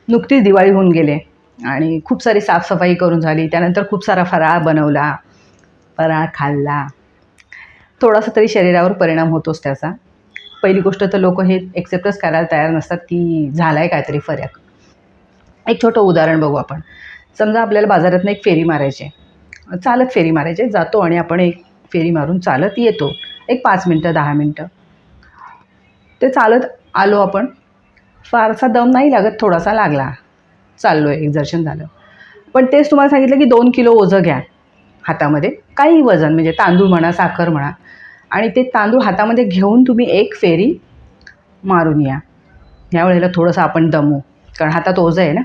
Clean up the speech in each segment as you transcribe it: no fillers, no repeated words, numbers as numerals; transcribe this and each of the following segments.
नुकतीच दिवाळी होऊन गेले आणि खूप सारी साफसफाई करून झाली. त्यानंतर खूप सारा फराळ बनवला, फराळ खाल्ला. थोडासा तरी शरीरावर परिणाम होतोच त्याचा. पहिली गोष्ट तर लोक हे एक्सेप्टच करायला तयार नसतात की झाला आहे काहीतरी फरक. एक छोटं उदाहरण बघू आपण. समजा आपल्याला बाजारातून एक फेरी मारायची, चालत फेरी मारायची. जातो आणि आपण एक फेरी मारून चालत येतो. एक 5 मिनटं 10 मिनटं ते चालत आलो आपण. फारसा दम नाही लागत, थोडासा लागला, चाललो आहे, एक्झर्शन झालं. पण तेच तुम्हाला सांगितलं की 2 किलो ओझं घ्या हातामध्ये, काही वजन म्हणजे तांदूळ म्हणा, साखर म्हणा, आणि ते तांदूळ हातामध्ये घेऊन तुम्ही एक फेरी मारून या. ह्या वेळेला थोडंसं आपण दमू, कारण हातात ओझं आहे ना.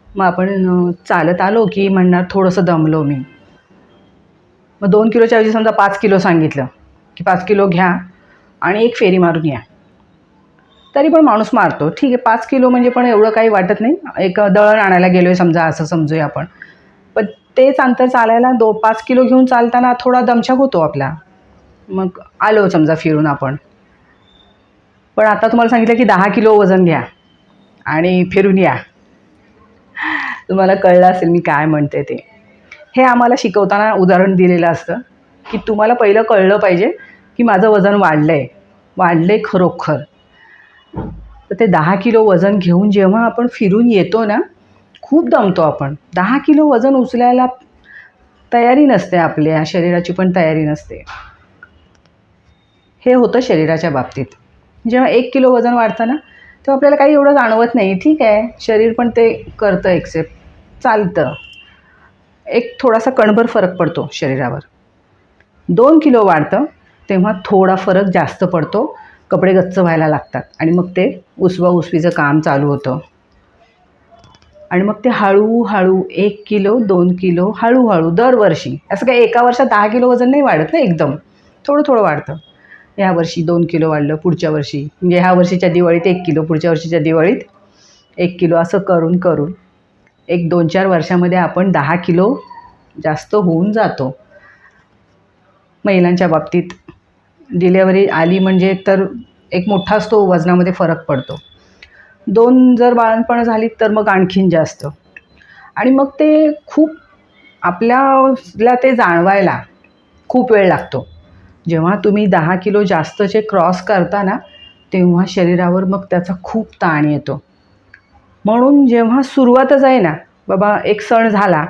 मग आपण चालत आलो की म्हणणार थोडंसं दमलो मी. मग 2 किलोच्या ऐवजी समजा 5 किलो सांगितलं की 5 किलो घ्या आणि एक फेरी मारून या. तरी पण माणूस मारतो. ठीक आहे, 5 किलो म्हणजे पण एवढं काही वाटत नाही. एक दळण आणायला गेलो आहे समजा, असं समजूया आपण. पण तेच अंतर चालायला 5 किलो घेऊन चालताना थोडा दमछाक होतो आपला. मग आलो समजा फिरून आपण. पण आता तुम्हाला सांगितलं की 10 किलो वजन घ्या आणि फिरून या. तुम्हाला कळलं असेल मी काय म्हणते ते. हे आम्हाला शिकवताना उदाहरण दिलेलं असतं की तुम्हाला पहिलं कळलं पाहिजे की माझं वजन वाढलं आहे खरोखर. तर ते 10 किलो वजन घेऊन जेव्हा आपण फिरून येतो ना, खूप दमतो आपण. 10 किलो वजन उचलायला तयारी नसते, आपल्या शरीराची पण तयारी नसते. हे होतं शरीराच्या बाबतीत. जेव्हा 1 किलो वजन वाढतं ना, तेव्हा आपल्याला काही एवढं जाणवत नाही. ठीक आहे, शरीर पण ते करतं, एक्सेप्ट, चालतं. एक थोडासा कणभर फरक पडतो शरीरावर. 2 किलो वाढतं तेव्हा थोडा फरक जास्त पडतो. कपडे गच्च व्हायला लागतात आणि मग ते उसवा-उसवीचं काम चालू होतं. आणि मग ते हळूहळू 1 किलो 2 किलो हळूहळू दरवर्षी, असं काही एका वर्षात 10 किलो वजन नाही वाढत ना एकदम, थोडं थोडं वाढतं. ह्या वर्षी 2 किलो वाढलं, पुढच्या वर्षी म्हणजे ह्या वर्षीच्या दिवाळीत 1 किलो, पुढच्या वर्षीच्या दिवाळीत 1 किलो, असं करून करून एक 2-4 वर्षामध्ये आपण 10 किलो जास्त होऊन जातो. महिलांच्या बाबतीत डिलेवरी आली म्हणजे तर एक मोठाच तो वजनामध्ये फरक पडतो. 2 जर बाळंतपणं झाली तर मग आणखीन जास्त. आणि मग ते खूप आपल्याला ते जाणवायला खूप वेळ लागतो. जेव्हा तुम्ही 10 किलो जास्तचे क्रॉस करता ना, तेव्हा शरीरावर मग त्याचा खूप ताण येतो. म्हणून जेव्हा सुरुवातच आहे ना, बाबा एक सण झाला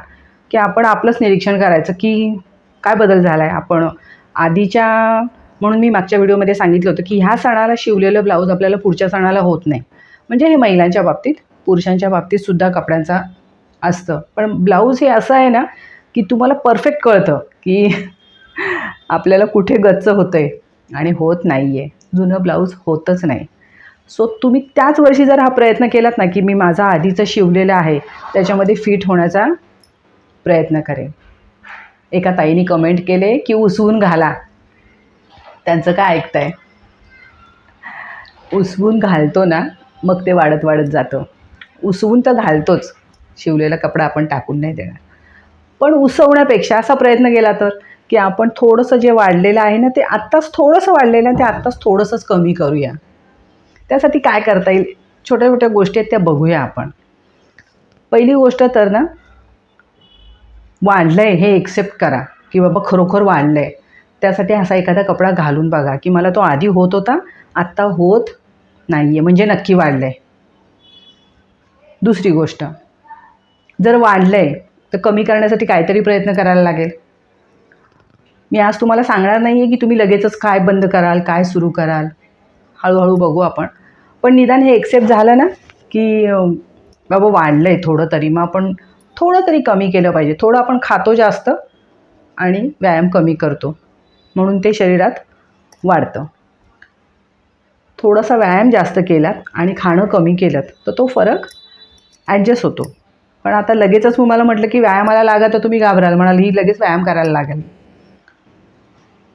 की आपण आपलंच निरीक्षण करायचं की काय बदल झाला आहे. आपण आधीच्या, म्हणून मी मागच्या व्हिडिओमध्ये सांगितलं होतं की ह्या सणाला शिवलेलं ब्लाऊज आपल्याला पुढच्या सणाला होत नाही. म्हणजे हे महिलांच्या बाबतीत, पुरुषांच्या बाबतीतसुद्धा कपड्यांचा असतं. पण ब्लाऊज हे असं आहे ना की तुम्हाला परफेक्ट कळतं की आपल्याला कुठे गच्च होतं आहे आणि होत नाही आहे. जुनं ब्लाऊज होतच नाही. सो तुम्ही त्याच वर्षी जर हा प्रयत्न केलात ना की मी माझा आधीचं शिवलेलं आहे त्याच्यामध्ये फिट होण्याचा प्रयत्न करेन. एका ताईने कमेंट केले की उसवून घाला. त्यांचं काय ऐकताय? उसवून घालतो ना, मग ते वाढत वाढत जातं. उसवून तर घालतोच, शिवलेला कपडा आपण टाकून नाही देणार. पण उसवण्यापेक्षा असा प्रयत्न केला तर की आपण थोडंसं जे वाढलेलं आहे ना, ते आत्ताच थोडंसं वाढलेलं आहे, ते आत्ताच थोडंसंच कमी करूया. त्यासाठी काय करता येईल, छोट्या छोट्या गोष्टी आहेत त्या बघूया आपण. पहिली गोष्ट तर ना, वाढलं आहे हे एक्सेप्ट करा की बाबा खरोखर वाढलं आहे. त्यासाठी असा एखादा कपडा घालून बघा की मला तो आधी होत होता, आत्ता होत नाही आहे, म्हणजे नक्की वाढलं आहे. दुसरी गोष्ट, जर वाढलं आहे तर कमी करण्यासाठी काहीतरी प्रयत्न करायला लागेल. मी आज तुम्हाला सांगणार नाही आहे की तुम्ही लगेचच काय बंद कराल, काय सुरू कराल. हळूहळू बघू आपण. पण निदान हे एक्सेप्ट झालं ना की बाबा वाढलं आहे थोडं तरी, मग आपण थोडं तरी कमी केलं पाहिजे. थोडं आपण खातो जास्त आणि व्यायाम कमी करतो, म्हणून ते शरीरात वाढतं. थोडासा व्यायाम जास्त केलात आणि खाणं कमी केलं तर तो फरक ॲडजस्ट होतो. पण आता लगेचच तुम्हाला म्हटलं की व्यायामाला लागा तर तुम्ही घाबराल, म्हणाल ही लगेच व्यायाम करायला लागेल.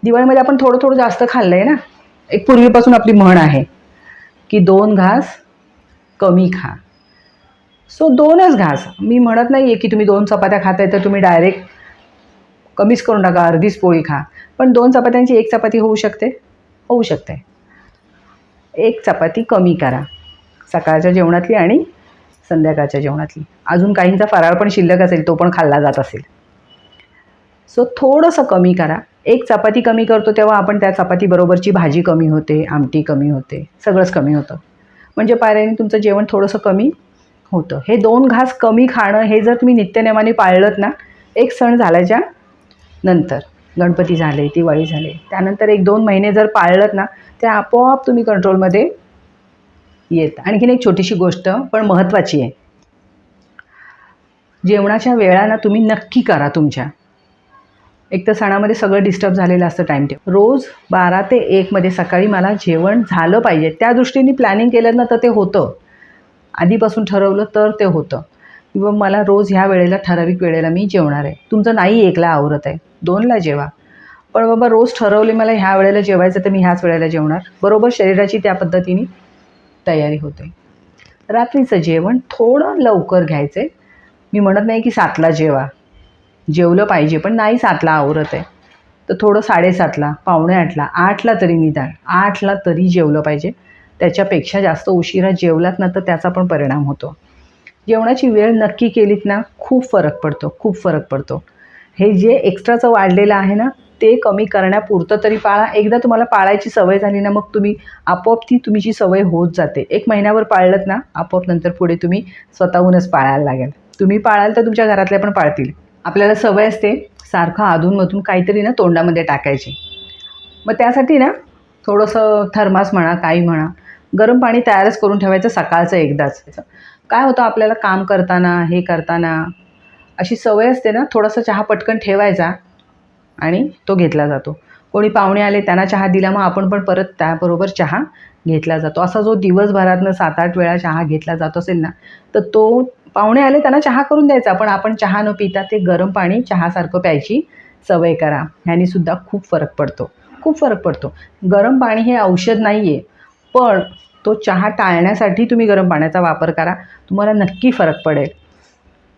दिवाळीमध्ये आपण थोडं थोडं जास्त खाल्लं आहे ना. एक पूर्वीपासून आपली म्हण आहे की 2 घास कमी खा. सो 2च घास. मी म्हणत नाही आहे की तुम्ही 2 चपात्या खाताय तर तुम्ही डायरेक्ट कमीच करून टाका, अर्धीच पोळी खा. पण 2 चपात्यांची 1 चपाती होऊ शकते, होऊ शकते. 1 चपाती कमी करा सकाळच्या जेवणातली आणि संध्याकाळच्या जेवणातली. अजून काहींचा फराळ पण शिल्लक असेल, तो पण खाल्ला जात असेल. सो थोडंसं कमी करा. एक चपाती कमी करतो तेव्हा आपण त्या चपातीबरोबरची भाजी कमी होते, आमटी कमी होते, सगळंच कमी होतं. म्हणजे पाऱ्याने तुमचं जेवण थोडंसं कमी होतं. हे 2 घास कमी खाणं हे जर तुम्ही नित्यनेमाने पाळलंत ना, एक सण झाल्याच्या नंतर, गणपती झाले, दिवाळी झाले, त्यानंतर 1-2 महिने जर पाळलंत ना, ते आपोआप तुम्ही कंट्रोलमध्ये येत. आणखीन एक छोटीशी गोष्ट पण महत्त्वाची आहे. जेवणाच्या वेळा ना तुम्ही नक्की करा तुमच्या. एक तर सणामध्ये सगळं डिस्टर्ब झालेलं असतं टाईम टेबल. रोज 12 ते 1 मध्ये सकाळी मला जेवण झालं पाहिजे. त्या दृष्टीने प्लॅनिंग केलं ना तर ते होतं. आधीपासून ठरवलं तर ते होतं. किंवा मला रोज ह्या वेळेला ठराविक वेळेला मी जेवणार आहे. तुमचं नाही 1ला आवरत आहे, 2ला जेवा. पण बाबा रोज ठरवले मला ह्या वेळेला जेवायचं तर मी ह्याच वेळेला जेवणार. बरोबर शरीराची त्या पद्धतीने तयारी होते. रात्रीचं जेवण थोडं लवकर घ्यायचं आहे. मी म्हणत नाही की 7ला जेवा. जेवलं पाहिजे, पण नाही 7ला आवरत आहे तर थोडं 7:30ला, पावणे 8ला, 8ला तरी निदान 8ला तरी जेवलं पाहिजे. त्याच्यापेक्षा जास्त उशिरा जेवलात ना तर त्याचा पण परिणाम होतो. जेवणाची वेळ नक्की केलीत ना खूप फरक पडतो, खूप फरक पडतो. हे जे एक्स्ट्राचं वाढलेलं आहे ना ते कमी करण्यापुरतं तरी पाळा. एकदा तुम्हाला पाळायची सवय झाली ना मग तुम्ही आपोआप ती तुमची सवय होत जाते. 1 महिन्यावर पाळलंत ना आपोआप नंतर पुढे तुम्ही स्वतःहूनच पाळायला लागेल. तुम्ही पाळाल तर तुमच्या घरातले पण पाळतील. आपल्याला सवय असते सारखं अधूनमधून काहीतरी ना तोंडामध्ये टाकायची. मग त्यासाठी ना थोडंसं थर्मास म्हणा, काही म्हणा, गरम पाणी तयारच करून ठेवायचं सकाळचं एकदाच. काय होतं आपल्याला काम करताना, हे करताना अशी सवय असते ना, थोडासा चहा पटकन ठेवायचा आणि तो घेतला जातो. कोणी पाहुणे आले त्यांना चहा दिला मग आपण पण परत त्याबरोबर चहा घेतला जातो. असा जो दिवसभरातनं 7-8 वेळा चहा घेतला जात असेल ना तर तो पाहुणे आले त्यांना चहा करून द्यायचा, पण आपण चहा न पिता ते गरम पाणी चहासारखं प्यायची सवय करा. ह्यानीसुद्धा खूप फरक पडतो, खूप फरक पडतो. गरम पाणी हे औषध नाही आहे, पण तो चहा टाळण्यासाठी तुम्ही गरम पाण्याचा वापर करा. तुम्हाला नक्की फरक पडेल.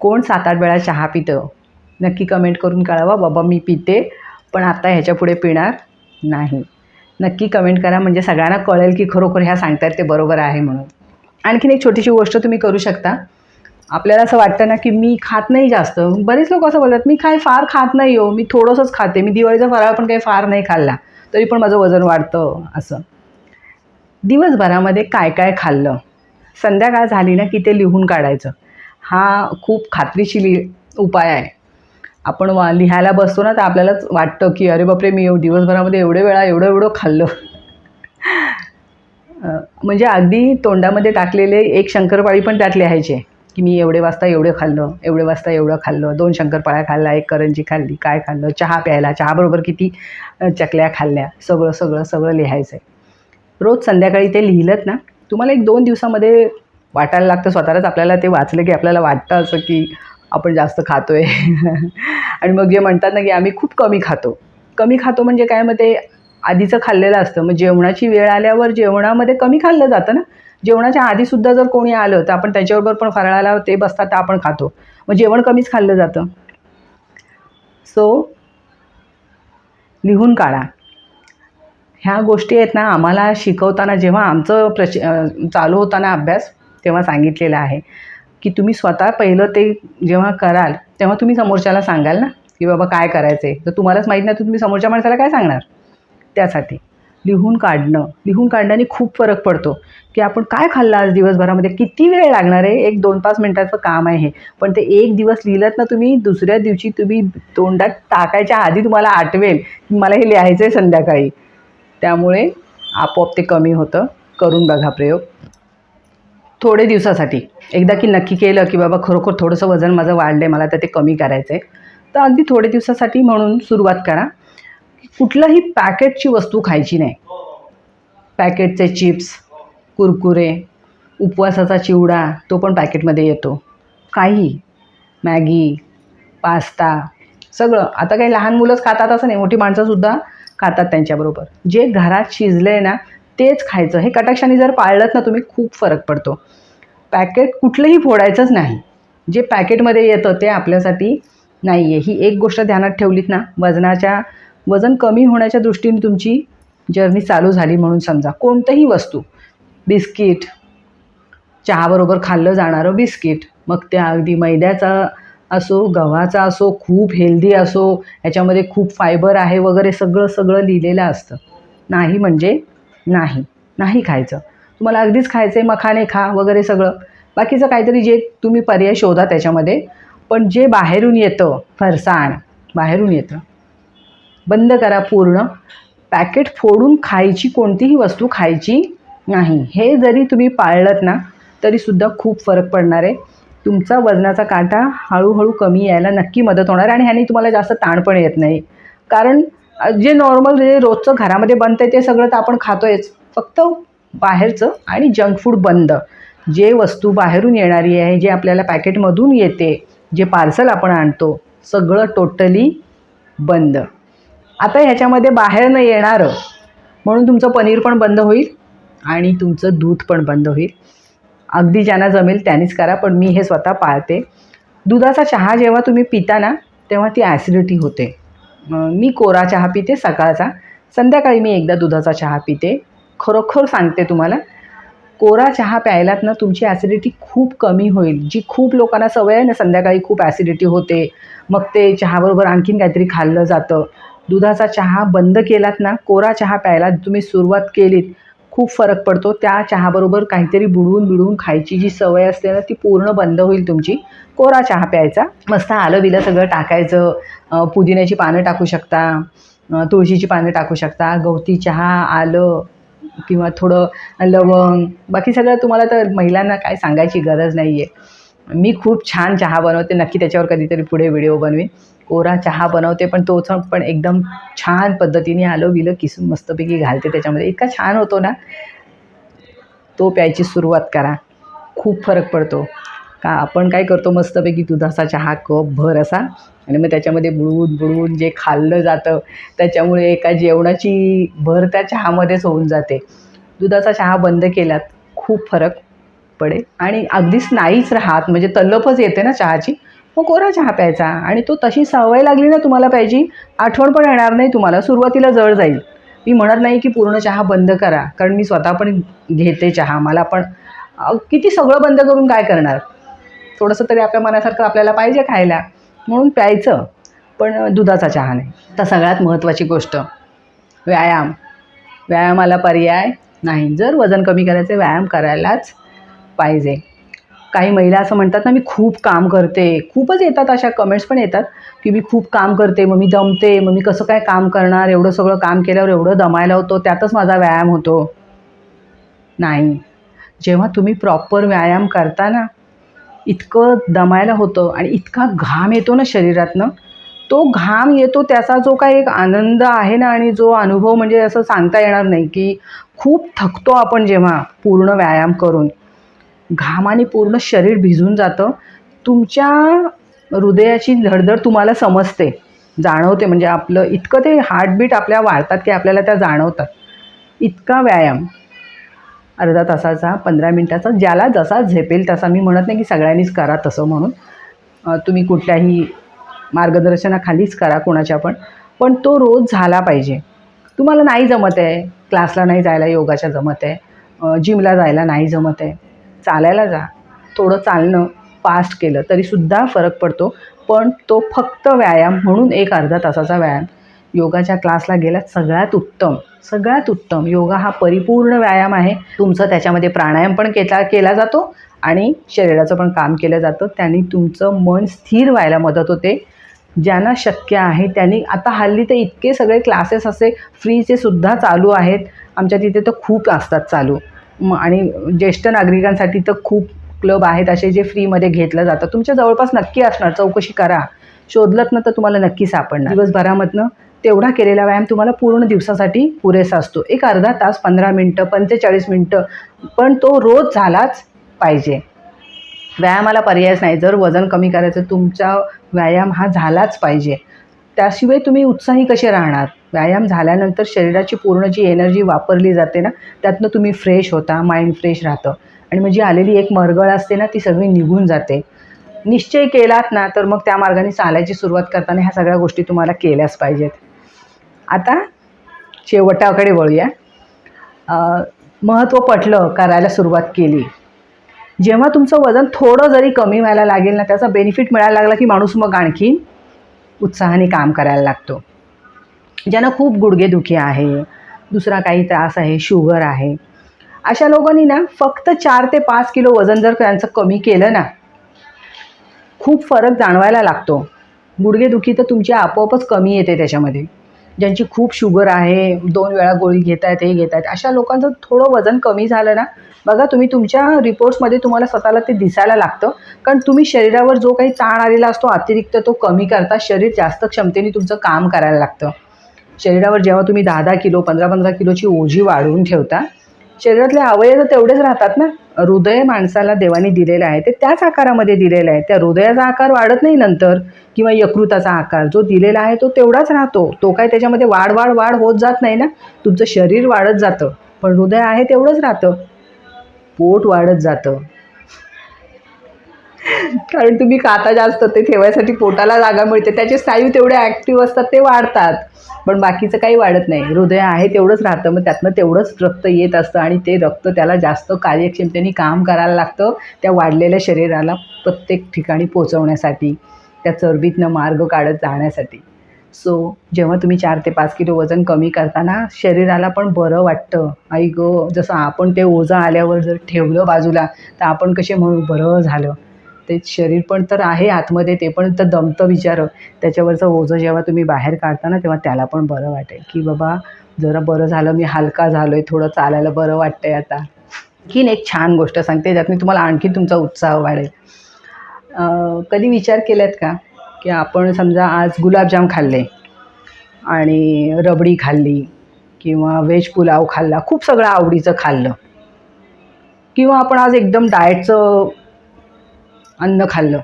कोण 7-8 वेळा चहा पितं? नक्की कमेंट करून कळवा. बाबा मी पिते, पण आता ह्याच्यापुढे पिणार नाही. नक्की कमेंट करा म्हणजे सगळ्यांना कळेल की खरोखर ह्या सांगतायत ते बरोबर आहे म्हणून. आणखीन एक छोटीशी गोष्ट तुम्ही करू शकता. आपल्याला असं वाटतं ना की मी खात नाही जास्त. बरेच लोक असं बोलतात, मी काय फार खात नाही हो, मी थोडंसंच खाते, मी दिवाळीचा फराळ पण काही फार नाही खाल्ला तरी पण माझं वजन वाढतं. असं दिवसभरामध्ये काय काय खाल्लं संध्याकाळ झाली ना की ते लिहून काढायचं. हा खूप खात्रीशीर उपाय आहे. आपण लिहायला बसतो ना तर आपल्यालाच वाटतं की अरे बापरे मी दिवसभरामध्ये एवढे वेळा एवढं खाल्लं. म्हणजे अगदी तोंडामध्ये टाकलेले 1 शंकरपाळी पण त्यात लिहायचे की मी एवढे वाजता एवढे खाल्लं, एवढे वाजता एवढं खाल्लं, 2 शंकरपाळ्या खाल्ल्या, 1 करंजी खाल्ली, काय खाल्लं, चहा प्यायला, चहाबरोबर किती चकल्या खाल्ल्या, सगळं सगळं सगळं लिहायचं आहे. रोज संध्याकाळी ते लिहिलंत ना तुम्हाला 1-2 दिवसामध्ये वाटायला लागतं स्वतःलाच. आपल्याला ते वाचलं की आपल्याला वाटतं असं की आपण जास्त खातो आहे. आणि मग जे म्हणतात ना की आम्ही खूप कमी खातो. कमी खातो म्हणजे काय, मग ते आधीचं खाल्लेलं असतं. मग जेवणाची वेळ आल्यावर जेवणामध्ये कमी खाल्लं जातं ना. जेवणाच्या आधीसुद्धा जर कोणी आलं तर आपण त्याच्याबरोबर पण फराळाला ते बसतात तर आपण खातो. मग जेवण कमीच खाल्लं जातं. सो लिहून काढा. ह्या गोष्टी आहेत ना आम्हाला शिकवताना जेव्हा आमचं चालू होताना अभ्यास तेव्हा सांगितलेलं आहे की तुम्ही स्वतः पहिलं ते जेव्हा कराल तेव्हा तुम्ही समोरच्याला सांगाल ना की बाबा काय करायचं आहे. तर तुम्हालाच माहीत नाही तर तुम्ही समोरच्या माणसाला काय सांगणार. त्यासाठी लिहून काढण्याने खूप फरक पडतो की आपण काय खाल्लं आज दिवसभरामध्ये, किती वेळ लागणार आहे. 1-2-5 मिनटाचं काम आहे हे, पण ते 1 दिवस लिहिलं ना तुम्ही, दुसऱ्या दिवशी तुम्ही तोंडात टाकायच्या आधी तुम्हाला आठवेल की मला हे लिहायचं आहे संध्याकाळी. त्यामुळे आपोआप ते कमी होतं. करून बघा प्रयोग थोडे दिवसासाठी. एकदा की नक्की केलं की बाबा खरोखर थोडंसं वजन माझं वाढलं आहे, मला तर ते कमी करायचं आहे, तर अगदी थोडे दिवसासाठी म्हणून सुरुवात करा. कुठलंही पॅकेटची वस्तू खायची नाही. पॅकेटचे चिप्स, कुरकुरे, उपवासाचा चिवडा तो पण पॅकेटमध्ये येतो. काही मॅगी, पास्ता सगळं. आता काही लहान मुलंच खातात असं नाही, मोठी माणसंसुद्धा खातात त्यांच्याबरोबर. जे घरात शिजलं आहे ना तेच खायचं. हे कटाक्षाने जर पाळलंत ना तुम्ही खूप फरक पडतो. पॅकेट कुठलंही फोडायचंच नाही. जे पॅकेटमध्ये येतं ते आपल्यासाठी नाही आहे. ही एक गोष्ट ध्यानात ठेवलीत ना वजन कमी होण्याच्या दृष्टीने तुमची जर्नी चालू झाली म्हणून समजा. कोणतंही वस्तू, बिस्किट, चहाबरोबर खाल्लं जाणारं बिस्किट, मग ते अगदी मैद्याचा असो, गव्हाचा असो, खूप हेल्दी असो, ह्याच्यामध्ये खूप फायबर आहे वगैरे सगळं सगळं लिहिलेलं असतं. नाही म्हणजे नाही, नाही खायचं. तुम्हाला अगदीच खायचं आहे मखाणे खा वगैरे सगळं. बाकीचं काहीतरी जे तुम्ही पर्याय शोधा त्याच्यामध्ये. पण जे बाहेरून येतं फरसाण, बाहेरून येतं, बंद करा पूर्ण. पॅकेट फोडून खायची कोणतीही वस्तू खायची नाही. हे जरी तुम्ही पाळलंत ना तरीसुद्धा खूप फरक पडणार आहे. तुमचा वजनाचा काटा हळूहळू कमी यायला नक्की मदत होणार आहे आणि ह्याने तुम्हाला जास्त ताण पण येत नाही. कारण जे नॉर्मल जे रोजचं घरामध्ये बनतं आहे ते सगळं तर आपण खातोयच. फक्त बाहेरचं आणि जंक फूड बंद. जे वस्तू बाहेरून येणारी आहे, जे आपल्याला पॅकेटमधून येते, जे पार्सल आपण आणतो, सगळं टोटली बंद. आता ह्याच्यामध्ये बाहेर न येणारं म्हणून तुमचं पनीर पण बंद होईल आणि तुमचं दूध पण बंद होईल. अगदी ज्यांना जमेल त्यांनीच करा, पण मी हे स्वतः पाळते. दुधाचा चहा जेव्हा तुम्ही पिता ना तेव्हा ती ॲसिडिटी होते. मी कोरा चहा पिते सकाळचा, संध्याकाळी मी एकदा दुधाचा चहा पिते. खरोखर सांगते तुम्हाला, कोरा चहा प्यायलात ना तुमची ॲसिडिटी खूप कमी होईल. जी खूप लोकांना सवय आहे ना संध्याकाळी खूप ॲसिडिटी होते, मग ते चहाबरोबर आणखीन काहीतरी खाल्लं जातं. दुधाचा चहा बंद केलात ना, कोरा चहा प्यायला तुम्ही सुरुवात केलीत, खूप फरक पडतो. त्या चहाबरोबर काहीतरी बुडवून खायची जी सवय असते ना ती पूर्ण बंद होईल तुमची. कोरा चहा प्यायचा, मस्त आलं बिलं सगळं टाकायचं. पुदिन्याची पानं टाकू शकता, तुळशीची पानं टाकू शकता, गवती चहा, आलं किंवा थोडं लवंग, बाकी सगळं तुम्हाला तर महिलांना काय सांगायची गरज नाही आहे. मी खूप छान चहा बनवते, नक्की त्याच्यावर कधीतरी पुढे व्हिडिओ बनवेन. कोरा चहा बनवते पण तोच पण एकदम छान पद्धतीने आलं विलं किसून मस्तपैकी घालते त्याच्यामध्ये. इतका छान होतो ना, तो प्यायची सुरुवात करा. खूप फरक पडतो. का आपण काय करतो मस्तपैकी दुधाचा चहा कपभर असा आणि मग त्याच्यामध्ये बुडवून जे खाल्लं जातं त्याच्यामुळे एका जेवणाची भर त्या चहामध्येच होऊन जाते. दुधाचा चहा बंद केलात खूप फरक पडेल आणि अगदीच नाहीच राहत म्हणजे तलपच येते ना चहाची, मग कोरा चहा प्यायचा. आणि तो तशी सवय लागली ना तुम्हाला प्यायची, आठवण पण येणार नाही तुम्हाला. सुरुवातीला जड जाईल. मी म्हणत नाही की पूर्ण चहा बंद करा, कारण मी स्वतः पण घेते चहा. मला पण किती सगळं बंद करून काय करणार, थोडंसं तरी आपल्या मनासारखं आपल्याला पाहिजे खायला, म्हणून प्यायचं, पण दुधाचा चहा नाही. तर सगळ्यात महत्त्वाची गोष्ट व्यायाम. व्यायामाला पर्याय नाही. जर वजन कमी करायचं व्यायाम करायलाच पाहिजे. काही महिला असं म्हणतात ना, मी खूप काम करते. खूपच येतात अशा कमेंट्स पण येतात की मी खूप काम करते, मग मी दमते, मग मी कसं काय काम करणार, एवढं सगळं काम केल्यावर एवढं दमायला होतो, त्यातच माझा व्यायाम होतो. नाही, जेव्हा तुम्ही प्रॉपर व्यायाम करता ना, इतकं दमायला होतं आणि इतका घाम येतो ना शरीरातनं, तो घाम येतो त्याचा जो काही एक आनंद आहे ना आणि जो अनुभव म्हणजे असं सांगता येणार नाही. की खूप थकतो आपण जेव्हा पूर्ण व्यायाम करून, घामाने पूर्ण शरीर भिजून जातं. तुमच्या हृदयाची धडधड तुम्हाला समजते, जाणवते. म्हणजे आपलं इतकं ते हार्टबीट आपल्या वाढतात की आपल्याला त्या जाणवतात. इतका व्यायाम अर्धा तासाचा, 15 मिनिटाचा, ज्याला जसा झेपेल तसा. मी म्हणत नाही की सगळ्यांनीच करा तसं म्हणून. तुम्ही कुठल्याही मार्गदर्शनाखालीच करा कोणाच्या पण तो रोज झाला पाहिजे. तुम्हाला नाही जमत आहे, क्लासला नाही जायला योगाच्या जमत आहे, जिमला जायला नाही जमत आहे, चालायला जा. थोडं चालणं फास्ट केलं तरीसुद्धा फरक पडतो. पण तो फक्त व्यायाम म्हणून एक अर्धा तासाचा व्यायाम. योगाच्या क्लासला गेल्यात सगळ्यात उत्तम, सगळ्यात उत्तम. योगा हा परिपूर्ण व्यायाम आहे. तुमचं त्याच्यामध्ये प्राणायाम पण केला जातो आणि शरीराचं पण काम केलं जातं. त्याने तुमचं मन स्थिर व्हायला मदत होते. ज्यांना शक्य आहे त्यांनी, आता हल्ली तर इतके सगळे क्लासेस असे फ्रीचे सुद्धा चालू आहेत. आमच्या तिथे तर खूप असतात चालू. आणि ज्येष्ठ नागरिकांसाठी तर खूप क्लब आहेत असे जे फ्रीमध्ये घेतलं जातं. तुमच्या जवळपास नक्की असणार, चौकशी करा. शोधलत ना तर तुम्हाला नक्की सापडणार. दिवसभरामधनं तेवढा केलेला व्यायाम तुम्हाला पूर्ण दिवसासाठी पुरेसा असतो. एक अर्धा तास, 15 मिनटं, 45 मिनटं, पण तो रोज झालाच पाहिजे. व्यायामाला पर्यायच नाही. जर वजन कमी करायचं, तुमचा व्यायाम हा झालाच पाहिजे. त्याशिवाय तुम्ही उत्साही कसे राहणार. व्यायाम झाल्यानंतर शरीराची पूर्ण जी एनर्जी वापरली जाते ना, त्यातनं तुम्ही फ्रेश होता, माइंड फ्रेश राहतं आणि मग जी आलेली एक मरगळ असते ना ती सगळी निघून जाते. निश्चय केलात ना तर मग त्या मार्गाने चालायची सुरुवात करताना ह्या सगळ्या गोष्टी तुम्हाला केल्याच पाहिजेत. आता शेवटाकडे वळूया. महत्त्व पटलं, करायला सुरुवात केली, जेव्हा तुमचं वजन थोडं जरी कमी व्हायला लागेल ना, त्याचा बेनिफिट मिळायला लागला की माणूस मग आणखी उत्साहाने काम करायला लागतो. ज्यांना खूप गुडघेदुखी आहे, दुसरा काही त्रास आहे, शुगर आहे, अशा लोकांनी ना फक्त 4 ते 5 किलो वजन जर त्यांचं कमी केलं ना, खूप फरक जाणवायला लागतो. गुडघेदुखी तर तुमची आपोआपच कमी येते त्याच्यामध्ये. ज्यांची खूप शुगर आहे, 2 वेळा गोळी घेत आहेत, हे घेत आहेत, अशा लोकांचं थोडं वजन कमी झालं ना, बघा तुम्ही तुमच्या रिपोर्ट्समध्ये तुम्हाला स्वतःला ते दिसायला लागतं. कारण तुम्ही शरीरावर जो काही ताण आलेला असतो अतिरिक्त तो कमी करता शरीर जास्त क्षमतेने तुमचं काम करायला लागतं. शरीरावर जेव्हा तुम्ही 10-10 किलो 15-15 किलोची ओझी वाढवून ठेवता, शरीरातले अवयव तेवढेच राहतात ना. हृदय माणसाला देवाने दिलेलं आहे ते त्याच आकारामध्ये दिलेलं आहे. त्या हृदयाचा आकार वाढत नाही नंतर, किंवा यकृताचा आकार जो दिलेला आहे तो तेवढाच राहतो. तो काय त्याच्यामध्ये वाढ होत जात नाही ना. तुमचं शरीर वाढत जातं पण हृदय आहे तेवढंच राहतं. पोट वाढत जातं कारण तुम्ही खाता जास्त, ते ठेवायसाठी पोटाला जागा मिळते, त्याचे स्नायू तेवढे ॲक्टिव्ह असतात, ते वाढतात. पण बाकीचं काही वाढत नाही. हृदय आहे तेवढंच राहतं. मग त्यातनं तेवढंच रक्त येत असतं आणि ते रक्त त्याला जास्त कार्यक्षमतेने काम करायला लागतं त्या वाढलेल्या शरीराला प्रत्येक ठिकाणी पोचवण्यासाठी, त्या चरबीतनं मार्ग काढत जाण्यासाठी. सो जेव्हा तुम्ही 4 ते 5 किलो वजन कमी करताना शरीराला पण बरं वाटतं. आई गं, जसं आपण ते ओझं आल्यावर जर ठेवलं बाजूला तर आपण कसे म्हणू, बरं झालं. ते शरीर पण तर आहे आतमध्ये, ते पण तर दमतं विचारं. त्याच्यावरचं ओझं जेव्हा तुम्ही बाहेर काढता ना, तेव्हा त्याला पण बरं वाटेल की बाबा जरा बरं झालं, मी हलका झालो आहे, थोडं चालायला बरं वाटतंय आता. ही एक छान गोष्ट सांगते, ज्यातून तुम्हाला आणखी तुमचा उत्साह वाढेल. कधी विचार केलात का की आपण समजा आज गुलाबजाम खाल्ले आणि रबडी खाल्ली किंवा व्हेज पुलाव खाल्ला, खूप सगळं आवडीचं खाल्लं, किंवा आपण आज एकदम डाएटचं अन्न खाल्लं,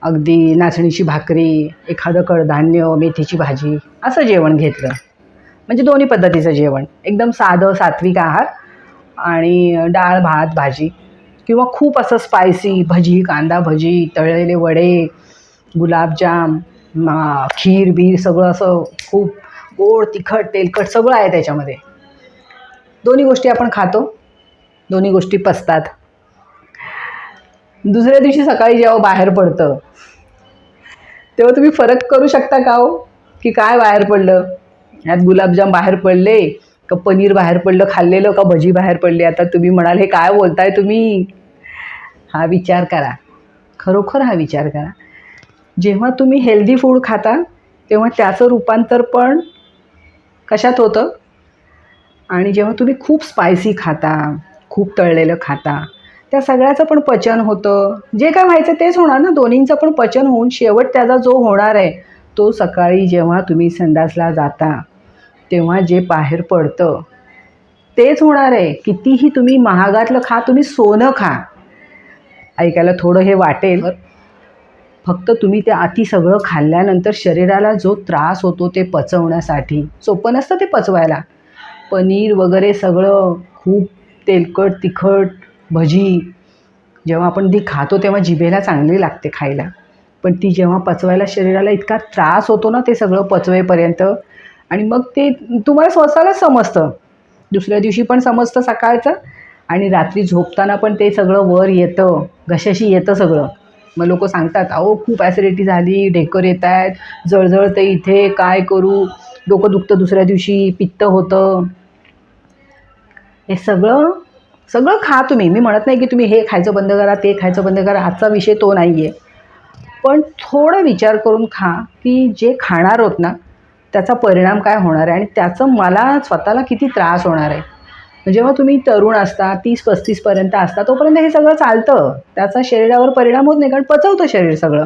अगदी नाचणीची भाकरी, एखादं कडधान्य, मेथीची भाजी, असं जेवण घेतलं. म्हणजे दोन्ही पद्धतीचं जेवण, एकदम साधं सात्विक आहार आणि डाळ भात भाजी, किंवा खूप असं स्पायसी भजी, कांदा भजी, तळलेले वडे, गुलाबजाम, खीर बीर, सगळं असं खूप गोड तिखट तेलकट सगळं आहे त्याच्यामध्ये. दोन्ही गोष्टी आपण खातो, दोन्ही गोष्टी पचतात. दुसऱ्या दिवशी सकाळी जेव्हा बाहेर पडतं तेव्हा तुम्ही फरक करू शकता का हो, की काय बाहेर पडलं, यात गुलाबजाम बाहेर पडले का पनीर बाहेर पडलं खाल्लेलं, का भजी बाहेर पडली. आता तुम्ही म्हणाल हे काय बोलताय तुम्ही. हा विचार करा, खरोखर हा विचार करा. जेव्हा तुम्ही हेल्दी फूड खाता तेव्हा त्याचं रूपांतर पण कशात होतं, आणि जेव्हा तुम्ही खूप स्पायसी खाता, खूप तळलेलं खाता, त्या सगळ्याचं पण पचन होतं. जे काय व्हायचं तेच होणार ना, दोन्हींचं पण पचन होऊन शेवट त्याचा जो होणार आहे तो सकाळी जेव्हा तुम्ही संडासला जाता तेव्हा जे बाहेर पडतं तेच होणार आहे. कितीही तुम्ही महागातलं खा, तुम्ही सोनं खा. ऐकायला थोडं हे वाटेल, फक्त तुम्ही ते अति सगळं खाल्ल्यानंतर शरीराला जो त्रास होतो ते पचवण्यासाठी, सोपं नसतं ते पचवायला. पनीर वगैरे सगळं खूप तेलकट तिखट भजी जेव्हा आपण ती खातो तेव्हा जिभेला चांगली लागते खायला, पण ती जेव्हा पचवायला शरीराला इतका त्रास होतो ना ते सगळं पचवेपर्यंत, आणि मग ते तुम्हाला स्वतःलाच समजतं, दुसऱ्या दिवशी पण समजतं सकाळचं, आणि रात्री झोपताना पण ते सगळं वर येतं, घशाशी येतं सगळं. मग लोक सांगतात अहो खूप ॲसिडिटी झाली, ढेकर येत आहेत, जळजळतं इथे, काय करू, डोकं दुखतं दुसऱ्या दिवशी, पित्त होतं. हे सगळं सगळं खा तुम्ही. मी म्हणत नाही की तुम्ही हे खायचं बंद करा, ते खायचं बंद करा, आजचा विषय तो नाही आहे. पण थोडं विचार करून खा की जे खाणार आहोत ना त्याचा परिणाम काय होणार आहे आणि त्याचं मला स्वतःला किती त्रास होणार आहे. जेव्हा तुम्ही तरुण असता, 30-35पर्यंत असता, तोपर्यंत हे सगळं चालतं, त्याचा शरीरावर परिणाम होत नाही, कारण पचवतं शरीर सगळं,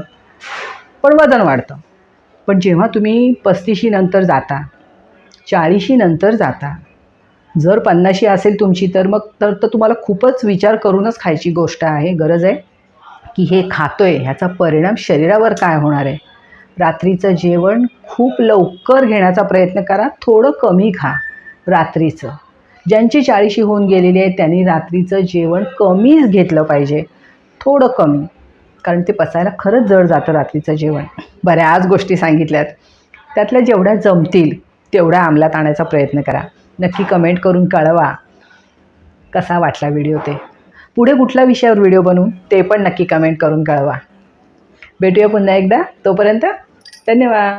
पण वजन वाढतं. पण जेव्हा तुम्ही 35 नंतर जाता, 40 नंतर जाता, जर 50 असेल तुमची, तर मग तर तुम्हाला खूपच विचार करूनच खायची गोष्ट आहे, गरज आहे की हे खातोय ह्याचा परिणाम शरीरावर काय होणार आहे. रात्रीचं जेवण खूप लवकर घेण्याचा प्रयत्न करा, थोडं कमी खा रात्रीचं. ज्यांची 40 होऊन गेलेली आहे त्यांनी रात्रीचं जेवण कमीच घेतलं पाहिजे, थोडं कमी, कारण ते पचायला खरंच जड जातं रात्रीचं जेवण. बऱ्याच गोष्टी सांगितल्यात, त्यातल्या जेवढ्या जमतील तेवढ्या अंमलात आणायचा प्रयत्न करा. नक्की कमेंट करून कळवा कसा वाटला व्हिडिओ ते. पुढे कुठल्या विषयावर व्हिडिओ बनवू ते पण नक्की कमेंट करून कळवा. भेटूया पुन्हा एकदा. तोपर्यंत धन्यवाद.